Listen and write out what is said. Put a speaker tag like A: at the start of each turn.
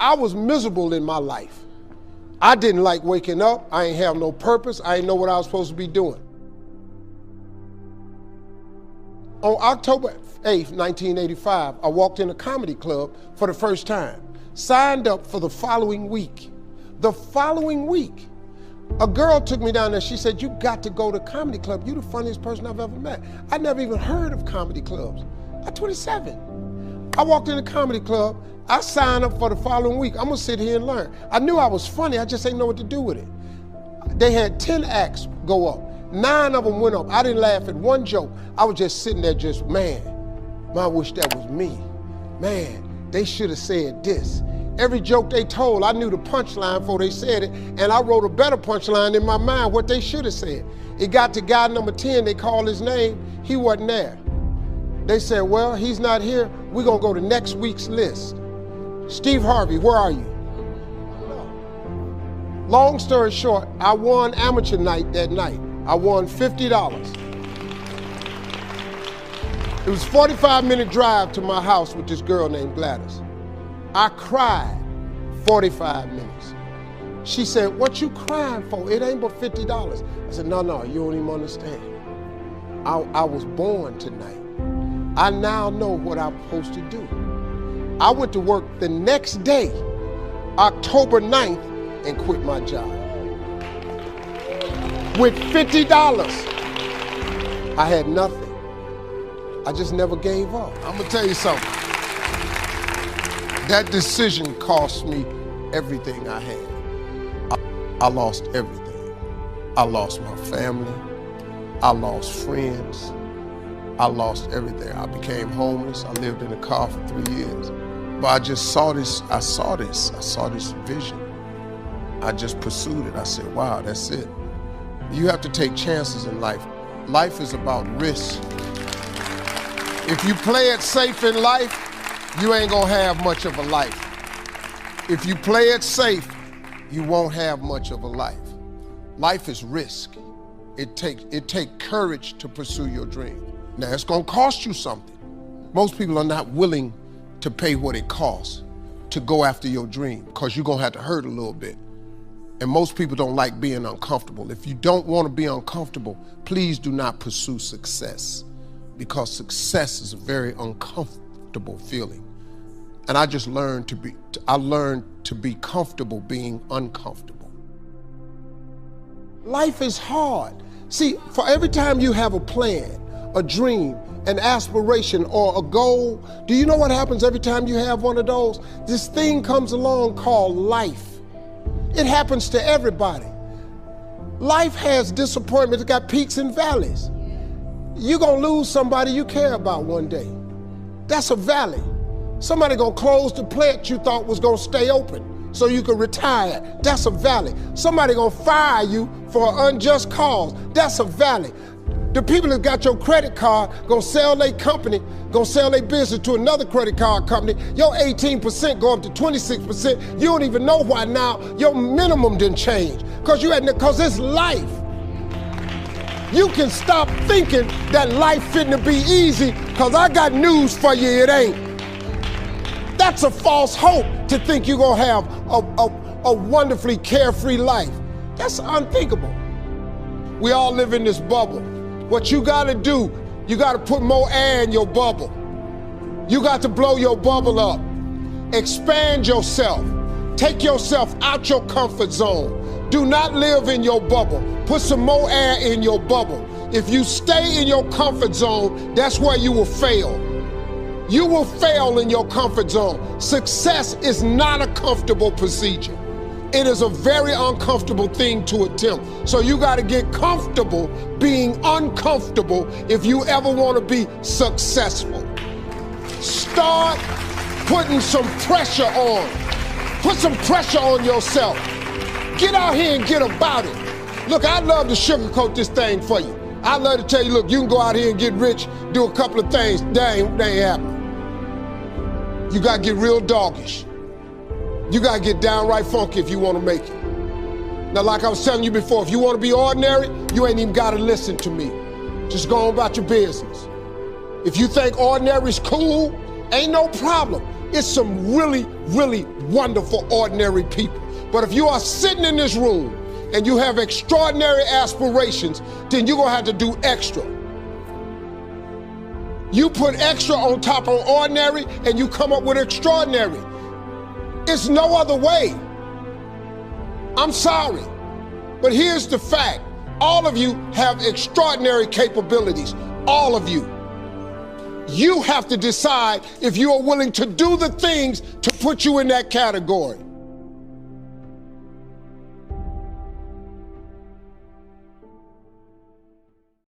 A: I was miserable in my life. I didn't like waking up. I ain't have no purpose. I ain't know what I was supposed to be doing. On October 8th, 1985, I walked in a comedy club for the first time. Signed up for the following week. The following week, a girl took me down there. She said, "You got to go to comedy club. You the funniest person I've ever met." I never even heard of comedy clubs. I'm 27. I walked in a comedy club. I signed up for the following week. I'm gonna sit here and learn. I knew I was funny. I just didn't know what to do with it. They had 10 acts go up. 9 of them went up. I didn't laugh at one joke. I was just sitting there just, man, I wish that was me. Man, they should have said this. Every joke they told, I knew the punchline before they said it, and I wrote a better punchline in my mind, what they should have said. It got to guy number 10, they called his name, he wasn't there. They said, well, he's not here, we're gonna go to next week's list. Steve Harvey, where are you? Long story short, I won amateur night that night. I won $50. It was a 45-minute drive to my house with this girl named Gladys. I cried 45 minutes. She said, "What you crying for? It ain't but $50. I said, no, you don't even understand. I was born tonight. I now know what I'm supposed to do. I went to work the next day, October 9th, and quit my job. With $50, I had nothing. I just never gave up. I'm gonna tell you something. That decision cost me everything I had. I lost everything. I lost my family. I lost friends. I lost everything. I became homeless. I lived in a car for 3 years. But I just saw this, I saw this vision. I just pursued it. I said, wow, that's it. You have to take chances in life. Life is about risk. If you play it safe in life, you ain't gonna have much of a life. If you play it safe, you won't have much of a life. Life is risk. It take courage to pursue your dream. Now, it's gonna cost you something. Most people are not willing to pay what it costs to go after your dream, because you're gonna have to hurt a little bit. And most people don't like being uncomfortable. If you don't want to be uncomfortable, please do not pursue success, because success is a very uncomfortable feeling. And I just learned to be comfortable being uncomfortable. Life is hard. See, for every time you have a plan, a dream, an aspiration, or a goal, do you know what happens every time you have one of those? This thing comes along called life. It happens to everybody. Life has disappointments. It got peaks and valleys. You're gonna lose somebody you care about one day. That's a valley. Somebody gonna close the plant you thought was gonna stay open so you could retire. That's a valley. Somebody gonna fire you for an unjust cause. That's a valley. The people that got your credit card gonna sell their company, gonna sell their business to another credit card company. Your 18% go up to 26%. You don't even know why now. Your minimum didn't change because it's life. You can stop thinking that life fitting to be easy, because I got news for you, it ain't. That's a false hope to think you're gonna have a wonderfully carefree life. That's unthinkable. We all live in this bubble. What you gotta do, you gotta put more air in your bubble. You got to blow your bubble up. Expand yourself. Take yourself out your comfort zone. Do not live in your bubble. Put some more air in your bubble. If you stay in your comfort zone, that's where you will fail. You will fail in your comfort zone. Success is not a comfortable procedure. It is a very uncomfortable thing to attempt. So you got to get comfortable being uncomfortable if you ever want to be successful. Start putting some pressure on. Put some pressure on yourself. Get out here and get about it. Look, I'd love to sugarcoat this thing for you. I'd love to tell you, look, you can go out here and get rich, do a couple of things. That ain't happening. You got to get real doggish. You gotta get downright funky if you wanna make it. Now, like I was telling you before, if you wanna be ordinary, you ain't even gotta listen to me. Just go on about your business. If you think ordinary's cool, ain't no problem. It's some really, really wonderful, ordinary people. But if you are sitting in this room and you have extraordinary aspirations, then you're gonna have to do extra. You put extra on top of ordinary and you come up with extraordinary. It's no other way. I'm sorry, but here's the fact. All of you have extraordinary capabilities, all of you. You have to decide if you are willing to do the things to put you in that category.